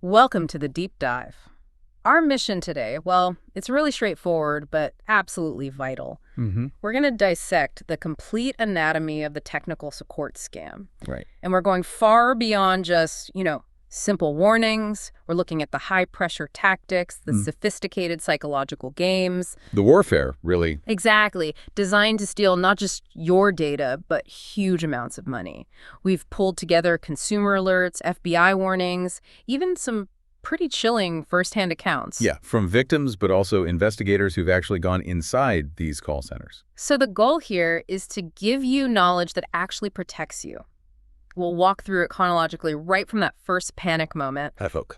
Welcome to the deep dive. Our mission today, well, it's really straightforward, but absolutely vital. We're going to dissect the complete anatomy of the technical support scam. Right. And we're going far beyond just, simple warnings. We're looking at the high-pressure tactics, the sophisticated psychological games. The warfare, really. Exactly. Designed to steal not just your data, but huge amounts of money. We've pulled together consumer alerts, FBI warnings, even some pretty chilling first-hand accounts. Yeah, from victims, but also investigators who've actually gone inside these call centers. So the goal here is to give you knowledge that actually protects you. We'll walk through it chronologically right from that first panic moment,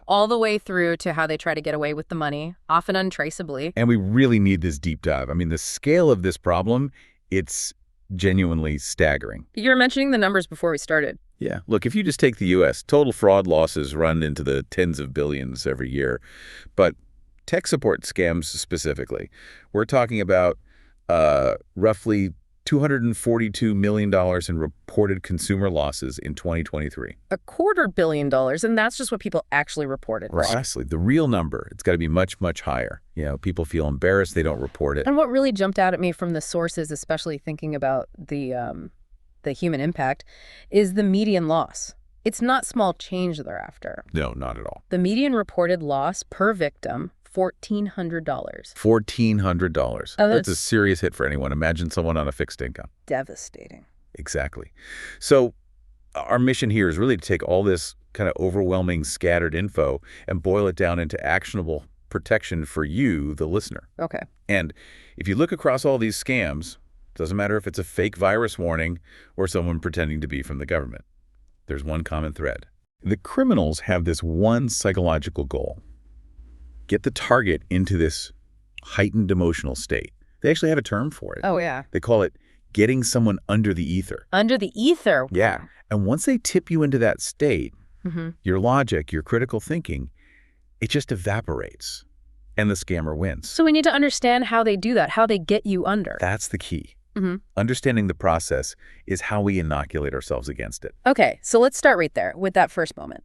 all the way through to how they try to get away with the money, often untraceably. And we really need this deep dive. I mean, the scale of this problem, it's genuinely staggering. You were mentioning the numbers before we started. Yeah. Look, if you just take the U.S., total fraud losses run into the tens of billions every year. But tech support scams specifically, we're talking about roughly $242 million in reported consumer losses in 2023. $250 million, and that's just what people actually reported. Precisely. The real number, it's got to be much, much higher. People feel embarrassed, they don't report it. And what really jumped out at me from the sources, especially thinking about the human impact, is the median loss. It's not small change they're after. No, not at all. The median reported loss per victim, $1,400. $1,400. Oh, that's a serious hit for anyone. Imagine someone on a fixed income. Devastating. Exactly. So our mission here is really to take all this kind of overwhelming scattered info and boil it down into actionable protection for you, the listener. Okay. And if you look across all these scams, doesn't matter if it's a fake virus warning or someone pretending to be from the government, there's one common thread. The criminals have this one psychological goal: get the target into this heightened emotional state. They actually have a term for it. Oh, yeah. They call it getting someone under the ether. Under the ether? Yeah. And once they tip you into that state, your logic, your critical thinking, it just evaporates and the scammer wins. So we need to understand how they do that, how they get you under. That's the key. Understanding the process is how we inoculate ourselves against it. Okay, so let's start right there with that first moment.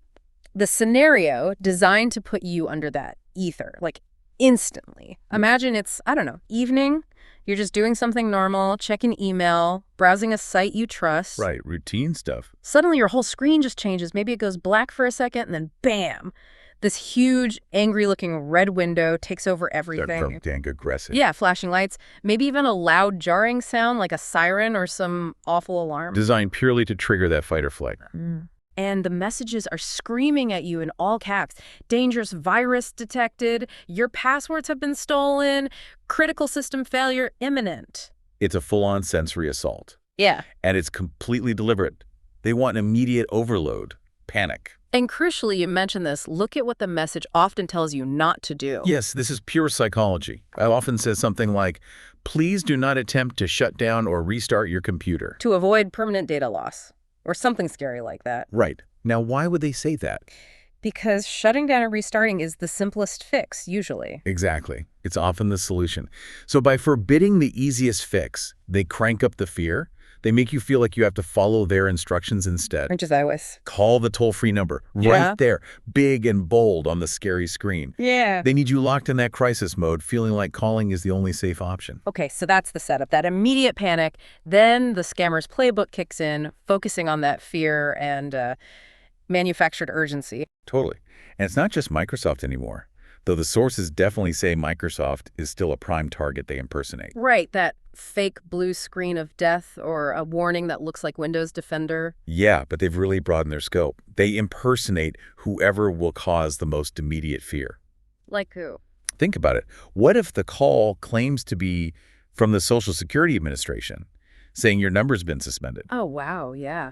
The scenario designed to put you under that ether, like instantly. Imagine it's, I don't know, evening. You're just doing something normal, checking email, browsing a site you trust. Right, routine stuff. Suddenly your whole screen just changes. Maybe it goes black for a second and then bam, this huge, angry-looking red window takes over everything. Dang aggressive. Yeah, flashing lights. Maybe even a loud, jarring sound like a siren or some awful alarm. Designed purely to trigger that fight or flight. And the messages are screaming at you in all caps. Dangerous virus detected. Your passwords have been stolen. Critical system failure imminent. It's a full-on sensory assault. Yeah. And it's completely deliberate. They want immediate overload, panic. And crucially, you mentioned this, look at what the message often tells you not to do. Yes, this is pure psychology. I often say something like, please do not attempt to shut down or restart your computer. To avoid permanent data loss. Or something scary like that. Right. Now, why would they say that? Because shutting down and restarting is the simplest fix, usually. Exactly. It's often the solution. So by forbidding the easiest fix, they crank up the fear. They make you feel like you have to follow their instructions instead. Which is always. Call the toll-free number right there, big and bold on the scary screen. Yeah. They need you locked in that crisis mode, feeling like calling is the only safe option. Okay, so that's the setup, that immediate panic. Then the scammer's playbook kicks in, focusing on that fear and manufactured urgency. Totally. And it's not just Microsoft anymore, though the sources definitely say Microsoft is still a prime target they impersonate. Right, that fake blue screen of death or a warning that looks like Windows Defender. Yeah, but they've really broadened their scope. They impersonate whoever will cause the most immediate fear. Like who? Think about it. What if the call claims to be from the Social Security Administration, saying your number's been suspended? Oh, wow, yeah.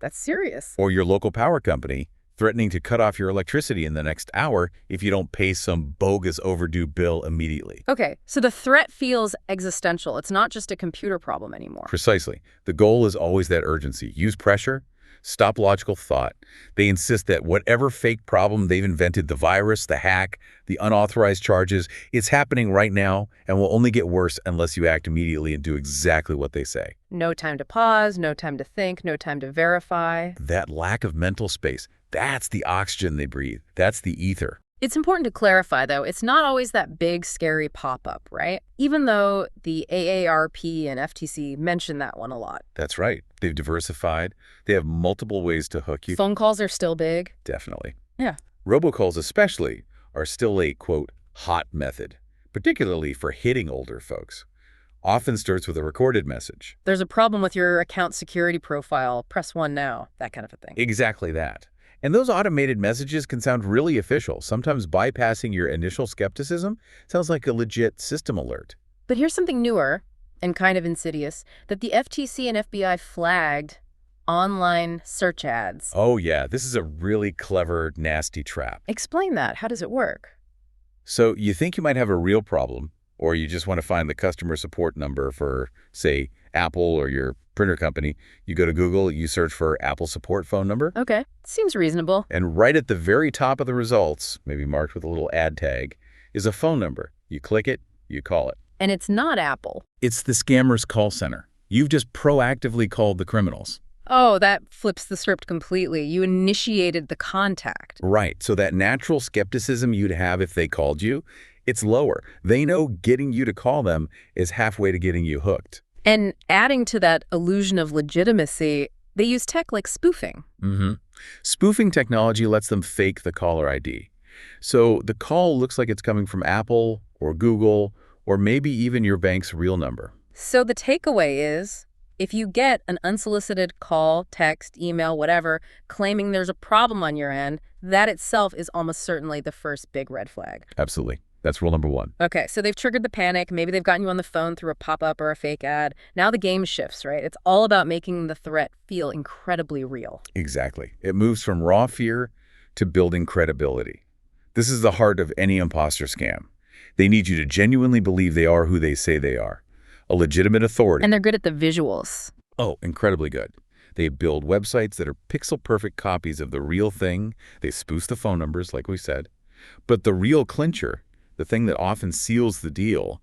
That's serious. Or your local power company threatening to cut off your electricity in the next hour if you don't pay some bogus overdue bill immediately. Okay, so the threat feels existential. It's not just a computer problem anymore. Precisely. The goal is always that urgency. Use pressure, stop logical thought. They insist that whatever fake problem they've invented, the virus, the hack, the unauthorized charges, it's happening right now and will only get worse unless you act immediately and do exactly what they say. No time to pause, no time to think, no time to verify. That lack of mental space, That's the oxygen they breathe. That's the ether. It's important to clarify, though, it's not always that big, scary pop-up, right? Even though the AARP and FTC mention that one a lot. That's right. They've diversified. They have multiple ways to hook you. Phone calls are still big. Definitely. Yeah. Robocalls especially are still a, quote, hot method, particularly for hitting older folks. Often starts with a recorded message. There's a problem with your account security profile. Press 1 now. That kind of a thing. Exactly that. And those automated messages can sound really official. Sometimes bypassing your initial skepticism sounds like a legit system alert. But here's something newer and kind of insidious that the FTC and FBI flagged: online search ads. Oh yeah, this is a really clever, nasty trap. Explain that. How does it work? So you think you might have a real problem, or you just want to find the customer support number for, say, Apple or your printer company. You go to Google, you search for Apple support phone number. Okay, seems reasonable. And right at the very top of the results, maybe marked with a little ad tag, is a phone number. You click it, you call it. And it's not Apple. It's the scammer's call center. You've just proactively called the criminals. Oh, that flips the script completely. You initiated the contact. Right, so that natural skepticism you'd have if they called you, it's lower. They know getting you to call them is halfway to getting you hooked. And adding to that illusion of legitimacy, they use tech like spoofing. Spoofing technology lets them fake the caller ID. So the call looks like it's coming from Apple or Google or maybe even your bank's real number. So the takeaway is, if you get an unsolicited call, text, email, whatever, claiming there's a problem on your end, that itself is almost certainly the first big red flag. Absolutely. That's rule number one. Okay, so they've triggered the panic. Maybe they've gotten you on the phone through a pop-up or a fake ad. Now the game shifts, right? It's all about making the threat feel incredibly real. Exactly. It moves from raw fear to building credibility. This is the heart of any imposter scam. They need you to genuinely believe they are who they say they are, a legitimate authority. And they're good at the visuals. Oh, incredibly good. They build websites that are pixel-perfect copies of the real thing. They spoof the phone numbers, like we said. But the real clincher, the thing that often seals the deal,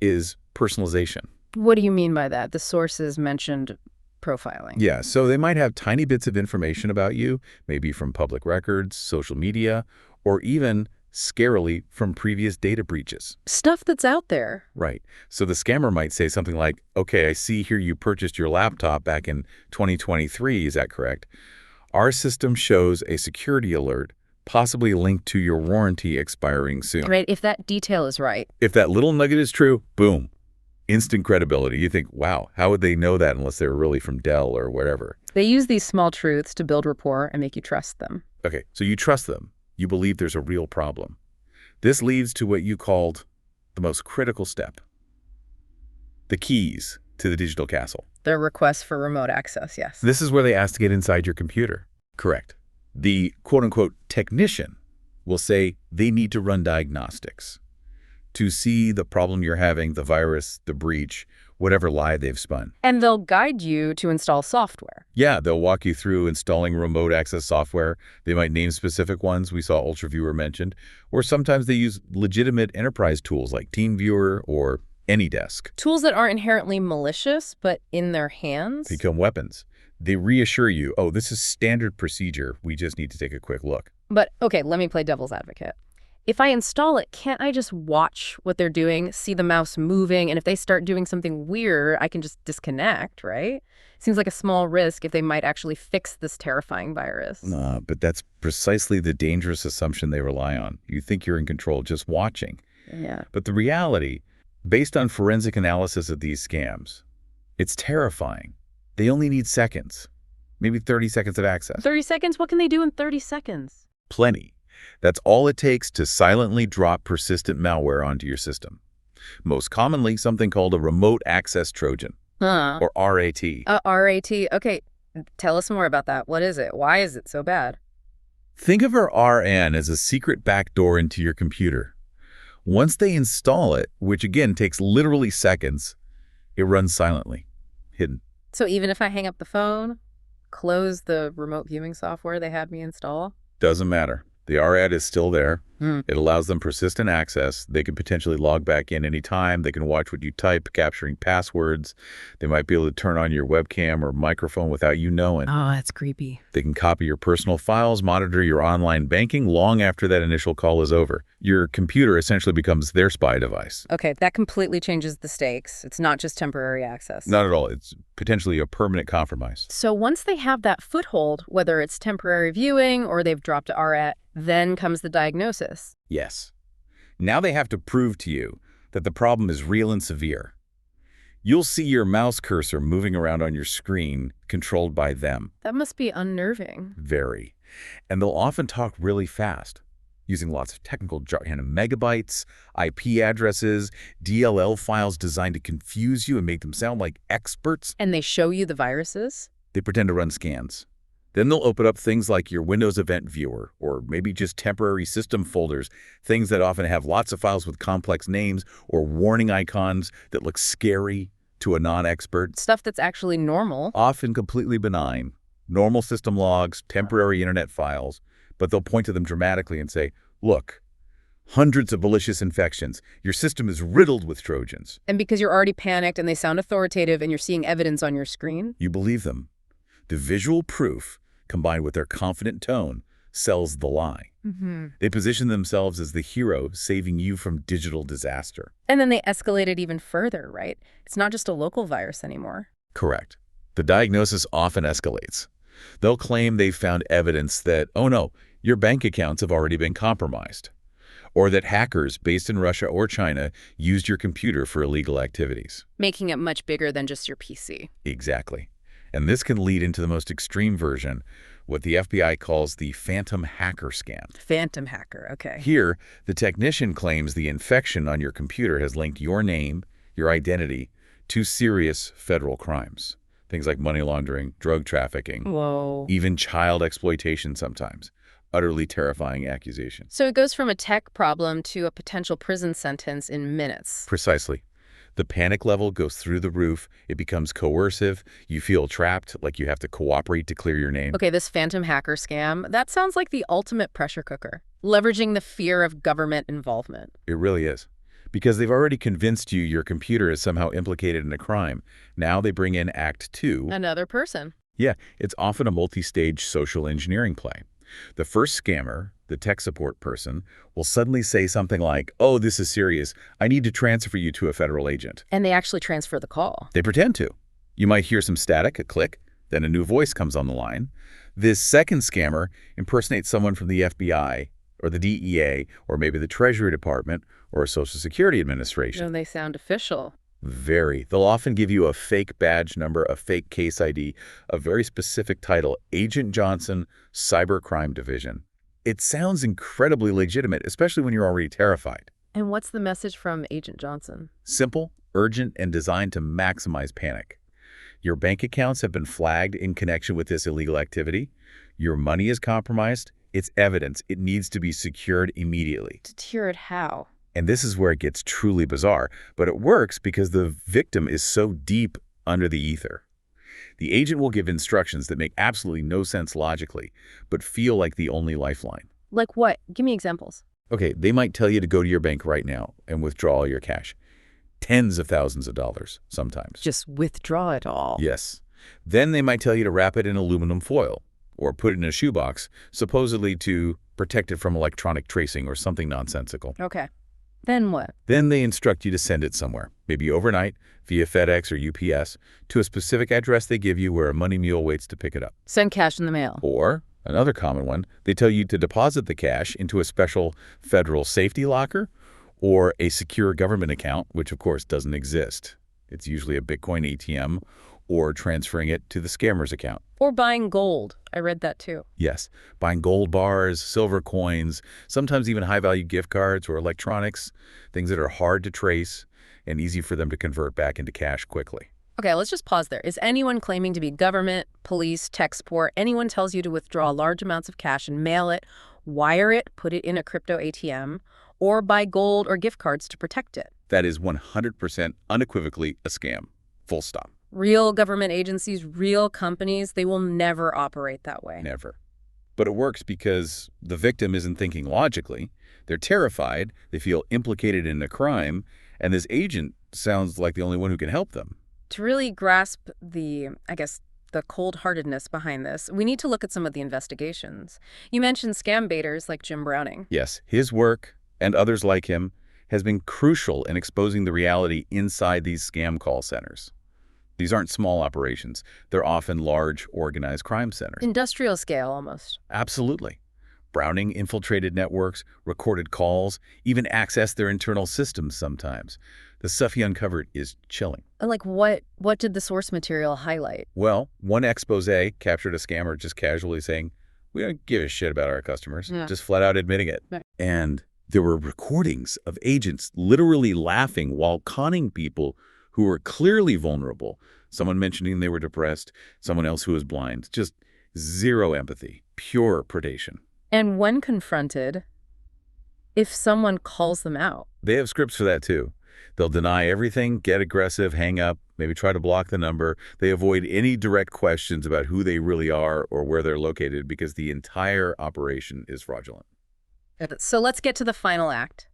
is personalization. What do you mean by that? The sources mentioned profiling. Yeah, so they might have tiny bits of information about you, maybe from public records, social media, or even, scarily, from previous data breaches. Stuff that's out there. Right. So the scammer might say something like, okay, I see here you purchased your laptop back in 2023, is that correct? Our system shows a security alert possibly linked to your warranty expiring soon. Right, if that detail is right. If that little nugget is true, boom, instant credibility. You think, wow, how would they know that unless they're really from Dell or whatever? They use these small truths to build rapport and make you trust them. Okay, so you trust them. You believe there's a real problem. This leads to what you called the most critical step. The keys to the digital castle. Their request for remote access, yes. This is where they ask to get inside your computer. Correct. The quote-unquote technician will say they need to run diagnostics to see the problem you're having, the virus, the breach, whatever lie they've spun. And they'll guide you to install software. Yeah, they'll walk you through installing remote access software. They might name specific ones. We saw UltraViewer mentioned. Or sometimes they use legitimate enterprise tools like TeamViewer or AnyDesk. Tools that aren't inherently malicious, but in their hands. Become weapons. They reassure you, oh, this is standard procedure. We just need to take a quick look. But, okay, let me play devil's advocate. If I install it, can't I just watch what they're doing, see the mouse moving, and if they start doing something weird, I can just disconnect, right? Seems like a small risk if they might actually fix this terrifying virus. But that's precisely the dangerous assumption they rely on. You think you're in control just watching. Yeah. But the reality, based on forensic analysis of these scams, it's terrifying. They only need seconds, maybe 30 seconds of access. 30 seconds? What can they do in 30 seconds? Plenty. That's all it takes to silently drop persistent malware onto your system. Most commonly, something called a remote access Trojan, or RAT. RAT. Okay, tell us more about that. What is it? Why is it so bad? Think of our RN as a secret backdoor into your computer. Once they install it, which again takes literally seconds, it runs silently, hidden. So even if I hang up the phone, close the remote viewing software they had me install? Doesn't matter. The RAT is still there, It allows them persistent access. They can potentially log back in anytime. They can watch what you type, capturing passwords. They might be able to turn on your webcam or microphone without you knowing. Oh, that's creepy. They can copy your personal files, monitor your online banking long after that initial call is over. Your computer essentially becomes their spy device. Okay, that completely changes the stakes. It's not just temporary access. Not at all. It's potentially a permanent compromise. So once they have that foothold, whether it's temporary viewing or they've dropped a RAT, then comes the diagnosis. Yes. Now they have to prove to you that the problem is real and severe. You'll see your mouse cursor moving around on your screen, controlled by them. That must be unnerving. Very. And they'll often talk really fast, using lots of technical jargon, megabytes, IP addresses, DLL files designed to confuse you and make them sound like experts. And they show you the viruses? They pretend to run scans. Then they'll open up things like your Windows Event Viewer, or maybe just temporary system folders, things that often have lots of files with complex names or warning icons that look scary to a non-expert. Stuff that's actually normal. Often completely benign. Normal system logs, temporary internet files, but they'll point to them dramatically and say, look, hundreds of malicious infections. Your system is riddled with Trojans. And because you're already panicked and they sound authoritative and you're seeing evidence on your screen? You believe them. The visual proof, combined with their confident tone, sells the lie. They position themselves as the hero saving you from digital disaster. And then they escalate it even further, right? It's not just a local virus anymore. Correct. The diagnosis often escalates. They'll claim they've found evidence that, oh no, your bank accounts have already been compromised, or that hackers based in Russia or China used your computer for illegal activities. Making it much bigger than just your PC. Exactly. And this can lead into the most extreme version, what the FBI calls the phantom hacker scam. Phantom hacker, okay. Here, the technician claims the infection on your computer has linked your name, your identity, to serious federal crimes. Things like money laundering, drug trafficking, Whoa. even child exploitation sometimes. Utterly terrifying accusations. So it goes from a tech problem to a potential prison sentence in minutes. Precisely. The panic level goes through the roof. It becomes coercive. You feel trapped, like you have to cooperate to clear your name. Okay, this phantom hacker scam, that sounds like the ultimate pressure cooker, leveraging the fear of government involvement. It really is. Because they've already convinced you your computer is somehow implicated in a crime. Now they bring in Act 2. Another person. Yeah, it's often a multi-stage social engineering play. The first scammer, the tech support person, will suddenly say something like, oh, this is serious. I need to transfer you to a federal agent. And they actually transfer the call. They pretend to. You might hear some static, a click, then a new voice comes on the line. This second scammer impersonates someone from the FBI or the DEA or maybe the Treasury Department or a Social Security Administration. And they sound official. Very. They'll often give you a fake badge number, a fake case ID, a very specific title, Agent Johnson, Cybercrime Division. It sounds incredibly legitimate, especially when you're already terrified. And what's the message from Agent Johnson? Simple, urgent, and designed to maximize panic. Your bank accounts have been flagged in connection with this illegal activity. Your money is compromised. It's evidence. It needs to be secured immediately. Secured how? And this is where it gets truly bizarre, but it works because the victim is so deep under the ether. The agent will give instructions that make absolutely no sense logically, but feel like the only lifeline. Like what? Give me examples. Okay, they might tell you to go to your bank right now and withdraw all your cash. Tens of thousands of dollars, sometimes. Just withdraw it all. Yes. Then they might tell you to wrap it in aluminum foil or put it in a shoebox, supposedly to protect it from electronic tracing or something nonsensical. Okay. Then what? Then they instruct you to send it somewhere, maybe overnight, via FedEx or UPS, to a specific address they give you where a money mule waits to pick it up. Send cash in the mail. Or, another common one, they tell you to deposit the cash into a special federal safety locker or a secure government account, which of course doesn't exist. It's usually a Bitcoin ATM or transferring it to the scammer's account. Or buying gold. I read that too. Yes, buying gold bars, silver coins, sometimes even high-value gift cards or electronics, things that are hard to trace and easy for them to convert back into cash quickly. Okay, let's just pause there. Is anyone claiming to be government, police, tech support, anyone tells you to withdraw large amounts of cash and mail it, wire it, put it in a crypto ATM, or buy gold or gift cards to protect it? That is 100% unequivocally a scam. Full stop. Real government agencies, real companies, they will never operate that way. Never. But it works because the victim isn't thinking logically. They're terrified, they feel implicated in a crime, and this agent sounds like the only one who can help them. To really grasp the cold-heartedness behind this, we need to look at some of the investigations. You mentioned scam baiters like Jim Browning. Yes, his work, and others like him, has been crucial in exposing the reality inside these scam call centers. These aren't small operations. They're often large, organized crime centers. Industrial scale, almost. Absolutely. Browning infiltrated networks, recorded calls, even accessed their internal systems sometimes. The stuff he uncovered is chilling. Like what did the source material highlight? Well, one expose captured a scammer just casually saying, "We don't give a shit about our customers," just flat out admitting it. Right. And there were recordings of agents literally laughing while conning people who were clearly vulnerable. Someone mentioning they were depressed, someone else who was blind. Just zero empathy, pure predation. And when confronted, if someone calls them out. They have scripts for that too. They'll deny everything, get aggressive, hang up, maybe try to block the number. They avoid any direct questions about who they really are or where they're located because the entire operation is fraudulent. So let's get to the final act,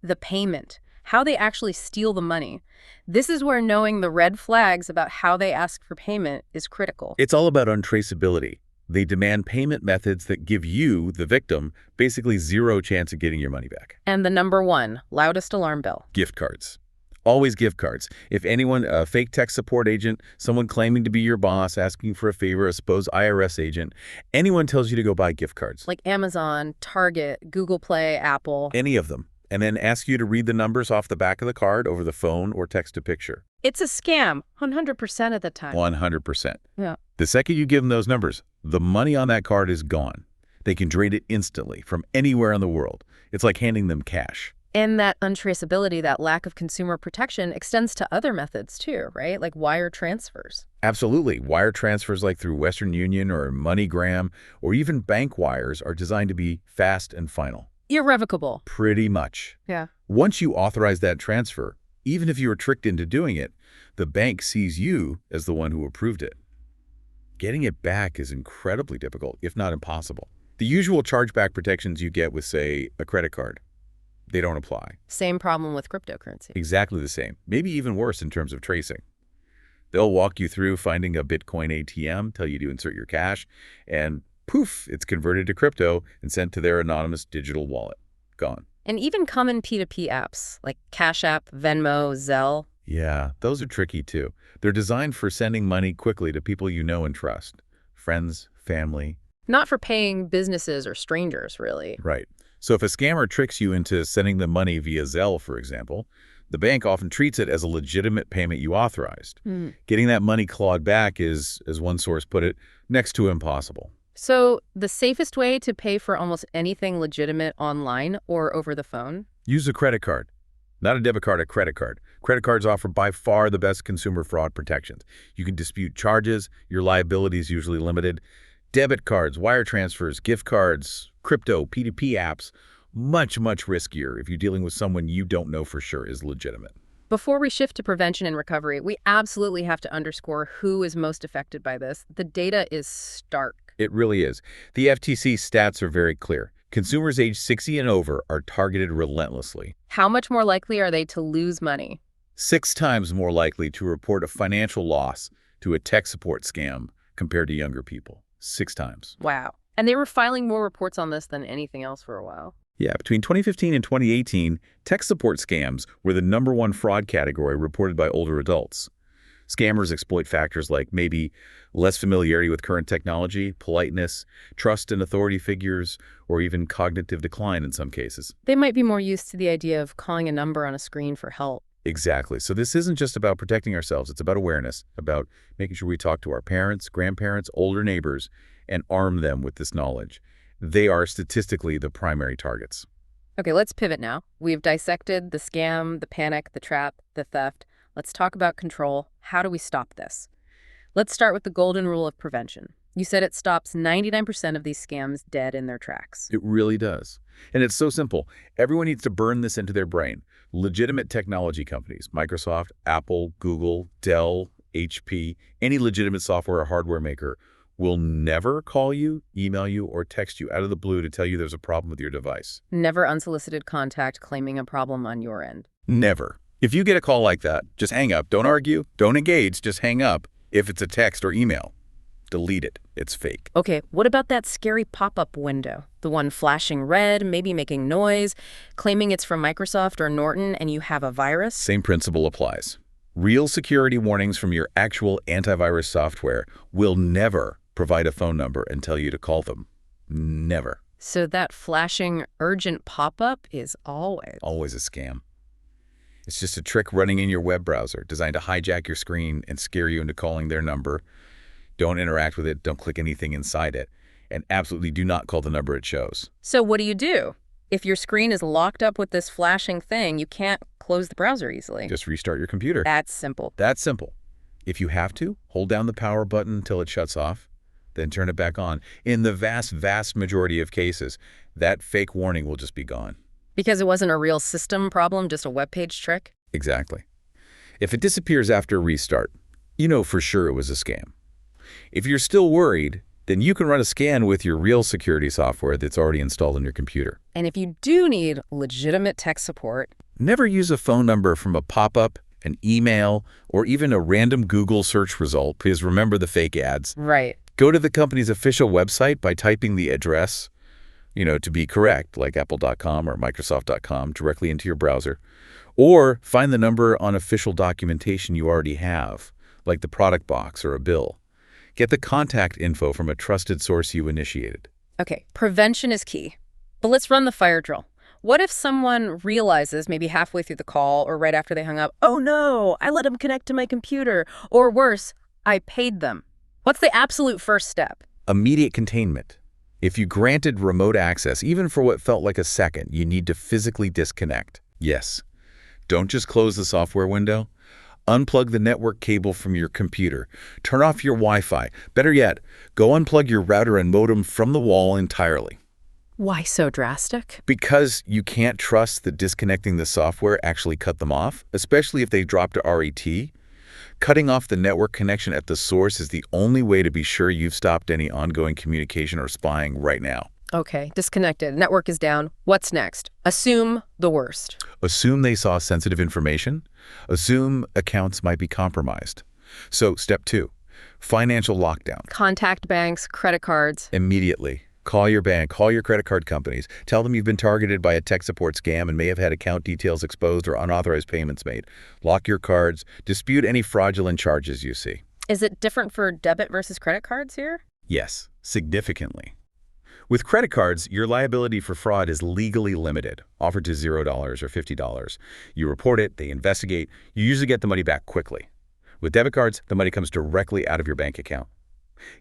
the payment, how they actually steal the money. This is where knowing the red flags about how they ask for payment is critical. It's all about untraceability. They demand payment methods that give you, the victim, basically zero chance of getting your money back. And the number one, loudest alarm bell. Gift cards. Always gift cards. If anyone, a fake tech support agent, someone claiming to be your boss, asking for a favor, a supposed IRS agent, anyone tells you to go buy gift cards. Like Amazon, Target, Google Play, Apple. Any of them. And then ask you to read the numbers off the back of the card over the phone or text a picture. It's a scam, 100% of the time. 100%. Yeah. The second you give them those numbers, the money on that card is gone. They can drain it instantly from anywhere in the world. It's like handing them cash. And that untraceability, that lack of consumer protection extends to other methods too, right? Like wire transfers. Absolutely. Wire transfers like through Western Union or MoneyGram or even bank wires are designed to be fast and final. Irrevocable. Pretty much. Yeah. Once you authorize that transfer, even if you were tricked into doing it, the bank sees you as the one who approved it. Getting it back is incredibly difficult, if not impossible. The usual chargeback protections you get with, say, a credit card, they don't apply. Same problem with cryptocurrency. Exactly the same, maybe even worse in terms of tracing. They'll walk you through finding a Bitcoin ATM, tell you to insert your cash, and poof, it's converted to crypto and sent to their anonymous digital wallet. Gone. And even common P2P apps like Cash App, Venmo, Zelle. Yeah, those are tricky too. They're designed for sending money quickly to people you know and trust. Friends, family. Not for paying businesses or strangers, really. Right. So if a scammer tricks you into sending them money via Zelle, for example, the bank often treats it as a legitimate payment you authorized. Getting that money clawed back is, as one source put it, next to impossible. So the safest way to pay for almost anything legitimate online or over the phone? Use a credit card. Not a debit card, a credit card. Credit cards offer by far the best consumer fraud protections. You can dispute charges, your liability is usually limited. Debit cards, wire transfers, gift cards, crypto, P2P apps, much, much riskier if you're dealing with someone you don't know for sure is legitimate. Before we shift to prevention and recovery, we absolutely have to underscore who is most affected by this. The data is stark. It really is. The FTC stats are very clear. Consumers aged 60 and over are targeted relentlessly. How much more likely are they to lose money? 6 times more likely to report a financial loss to a tech support scam compared to younger people. 6 times. Wow. And they were filing more reports on this than anything else for a while. Yeah, between 2015 and 2018, tech support scams were the #1 fraud category reported by older adults. Scammers exploit factors like maybe less familiarity with current technology, politeness, trust in authority figures, or even cognitive decline in some cases. They might be more used to the idea of calling a number on a screen for help. Exactly. So this isn't just about protecting ourselves. It's about awareness, about making sure we talk to our parents, grandparents, older neighbors, and arm them with this knowledge. They are statistically the primary targets. Okay, let's pivot now. We've dissected the scam, the panic, the trap, the theft. Let's talk about control. How do we stop this? Let's start with the golden rule of prevention. You said it stops 99% of these scams dead in their tracks. It really does. And it's so simple. Everyone needs to burn this into their brain. Legitimate technology companies, Microsoft, Apple, Google, Dell, HP, any legitimate software or hardware maker will never call you, email you, or text you out of the blue to tell you there's a problem with your device. Never unsolicited contact claiming a problem on your end. Never. If you get a call like that, just hang up. Don't argue. Don't engage. Just hang up. If it's a text or email, delete it. It's fake. Okay, what about that scary pop-up window? The one flashing red, maybe making noise, claiming it's from Microsoft or Norton and you have a virus? Same principle applies. Real security warnings from your actual antivirus software will never provide a phone number and tell you to call them. Never. So that flashing urgent pop-up is Always a scam. It's just a trick running in your web browser designed to hijack your screen and scare you into calling their number. Don't interact with it. Don't click anything inside it. And absolutely do not call the number it shows. So what do? If your screen is locked up with this flashing thing, you can't close the browser easily. Just restart your computer. That's simple. That's simple. If you have to, hold down the power button until it shuts off, then turn it back on. In the vast, vast majority of cases, that fake warning will just be gone. Because it wasn't a real system problem, just a web page trick? Exactly. If it disappears after a restart, you know for sure it was a scam. If you're still worried, then you can run a scan with your real security software that's already installed on your computer. And if you do need legitimate tech support, never use a phone number from a pop-up, an email, or even a random Google search result, because remember the fake ads. Right. Go to the company's official website by typing the address, to be correct, like apple.com or microsoft.com, directly into your browser. Or find the number on official documentation you already have, like the product box or a bill. Get the contact info from a trusted source you initiated. Okay, prevention is key. But let's run the fire drill. What if someone realizes, maybe halfway through the call or right after they hung up, oh no, I let them connect to my computer, or worse, I paid them? What's the absolute first step? Immediate containment. If you granted remote access, even for what felt like a second, you need to physically disconnect. Yes. Don't just close the software window. Unplug the network cable from your computer. Turn off your Wi-Fi. Better yet, go unplug your router and modem from the wall entirely. Why so drastic? Because you can't trust that disconnecting the software actually cut them off, especially if they drop to RET. Cutting off the network connection at the source is the only way to be sure you've stopped any ongoing communication or spying right now. Okay, disconnected. Network is down. What's next? Assume the worst. Assume they saw sensitive information. Assume accounts might be compromised. So, step 2, financial lockdown. Contact banks, credit cards. Immediately. Call your bank, call your credit card companies. Tell them you've been targeted by a tech support scam and may have had account details exposed or unauthorized payments made. Lock your cards. Dispute any fraudulent charges you see. Is it different for debit versus credit cards here? Yes, significantly. With credit cards, your liability for fraud is legally limited, offered to $0 or $50. You report it, they investigate, you usually get the money back quickly. With debit cards, the money comes directly out of your bank account.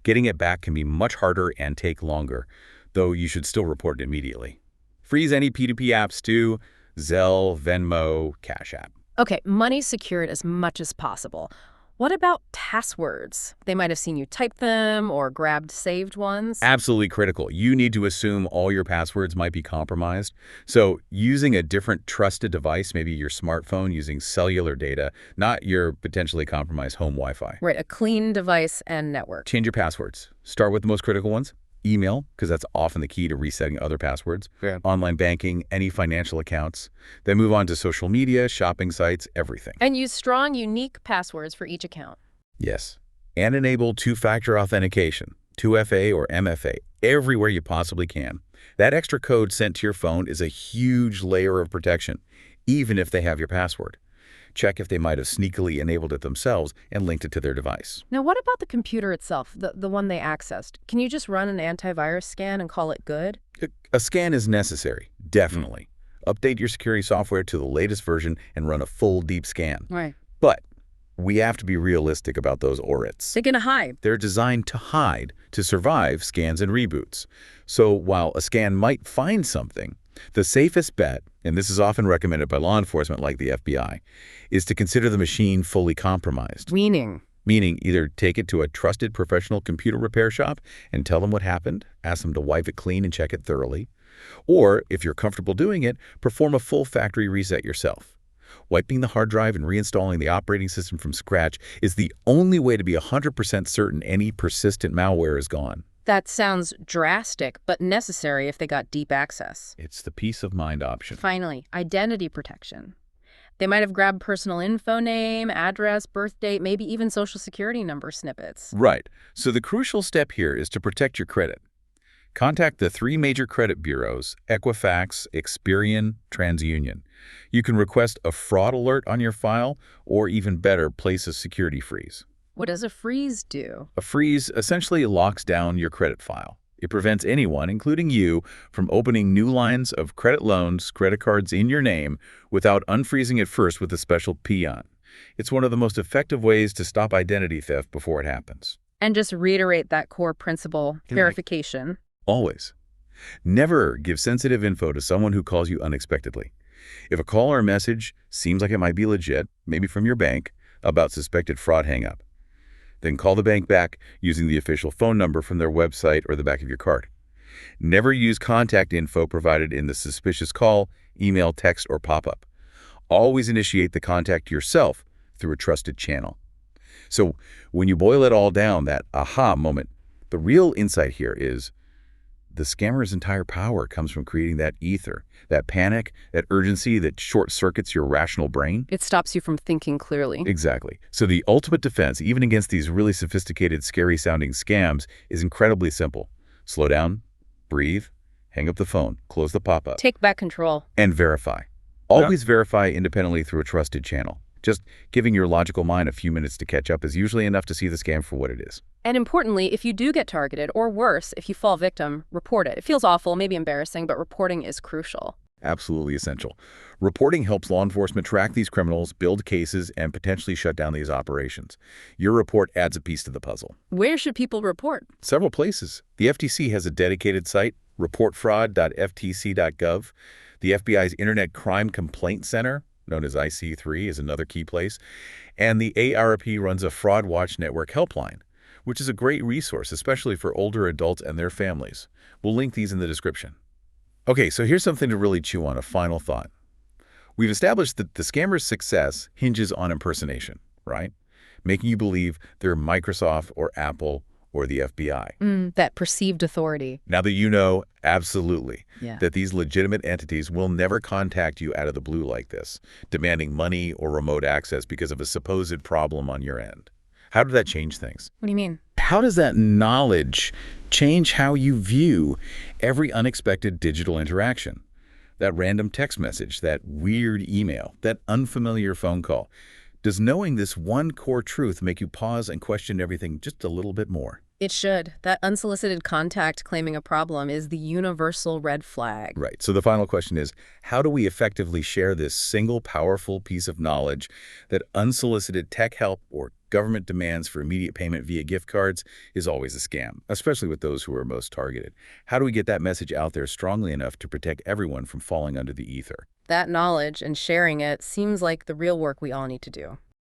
Getting it back can be much harder and take longer, though you should still report it immediately. Freeze any P2P apps too, Zelle, Venmo, Cash App. Okay, money secured as much as possible. What about passwords? They might have seen you type them or grabbed saved ones. Absolutely critical. You need to assume all your passwords might be compromised. So using a different trusted device, maybe your smartphone using cellular data, not your potentially compromised home Wi-Fi. Right, a clean device and network. Change your passwords. Start with the most critical ones. Email, because that's often the key to resetting other passwords. Yeah. Online banking, any financial accounts. Then move on to social media, shopping sites, everything. And use strong, unique passwords for each account. Yes. And enable two-factor authentication, 2FA or MFA, everywhere you possibly can. That extra code sent to your phone is a huge layer of protection, even if they have your password. Check if they might have sneakily enabled it themselves and linked it to their device. Now, what about the computer itself, the one they accessed? Can you just run an antivirus scan and call it good? A scan is necessary, definitely. Update your security software to the latest version and run a full deep scan. Right. But we have to be realistic about those ORITs. They're going to hide. They're designed to hide, to survive scans and reboots. So while a scan might find something, the safest bet, and this is often recommended by law enforcement like the FBI, is to consider the machine fully compromised. Meaning Either take it to a trusted professional computer repair shop and tell them what happened, ask them to wipe it clean and check it thoroughly, or, if you're comfortable doing it, perform a full factory reset yourself. Wiping the hard drive and reinstalling the operating system from scratch is the only way to be 100% certain any persistent malware is gone. That sounds drastic, but necessary if they got deep access. It's the peace of mind option. Finally, identity protection. They might have grabbed personal info, name, address, birth date, maybe even social security number snippets. Right. So the crucial step here is to protect your credit. Contact the 3 major credit bureaus, Equifax, Experian, TransUnion. You can request a fraud alert on your file, or even better, place a security freeze. What does a freeze do? A freeze essentially locks down your credit file. It prevents anyone, including you, from opening new lines of credit loans, credit cards in your name without unfreezing it first with a special peon. It's one of the most effective ways to stop identity theft before it happens. And just reiterate that core principle, verification. Always. Never give sensitive info to someone who calls you unexpectedly. If a call or message seems like it might be legit, maybe from your bank, about suspected fraud, hang up. Then call the bank back using the official phone number from their website or the back of your card. Never use contact info provided in the suspicious call, email, text, or pop-up. Always initiate the contact yourself through a trusted channel. So when you boil it all down, that aha moment, the real insight here is the scammer's entire power comes from creating that ether, that panic, that urgency that short-circuits your rational brain. It stops you from thinking clearly. Exactly. So the ultimate defense, even against these really sophisticated, scary-sounding scams, is incredibly simple. Slow down, breathe, hang up the phone, close the pop-up. Take back control. And verify. Always verify independently through a trusted channel. Just giving your logical mind a few minutes to catch up is usually enough to see the scam for what it is. And importantly, if you do get targeted, or worse, if you fall victim, report it. It feels awful, maybe embarrassing, but reporting is crucial. Absolutely essential. Reporting helps law enforcement track these criminals, build cases, and potentially shut down these operations. Your report adds a piece to the puzzle. Where should people report? Several places. The FTC has a dedicated site, reportfraud.ftc.gov. The FBI's Internet Crime Complaint Center, known as IC3, is another key place. And the ARP runs a Fraud Watch Network helpline, which is a great resource, especially for older adults and their families. We'll link these in the description. Okay, so here's something to really chew on, a final thought. We've established that the scammer's success hinges on impersonation, right? Making you believe they're Microsoft or Apple or the FBI. That perceived authority. Now that you know, absolutely, Yeah. that these legitimate entities will never contact you out of the blue like this, demanding money or remote access because of a supposed problem on your end. How did that change things? What do you mean? How does that knowledge change how you view every unexpected digital interaction? That random text message, that weird email, that unfamiliar phone call. Does knowing this one core truth make you pause and question everything just a little bit more? It should. That unsolicited contact claiming a problem is the universal red flag. Right. So the final question is, how do we effectively share this single powerful piece of knowledge that unsolicited tech help or government demands for immediate payment via gift cards is always a scam, especially with those who are most targeted? How do we get that message out there strongly enough to protect everyone from falling under the ether? That knowledge and sharing it seems like the real work we all need to do.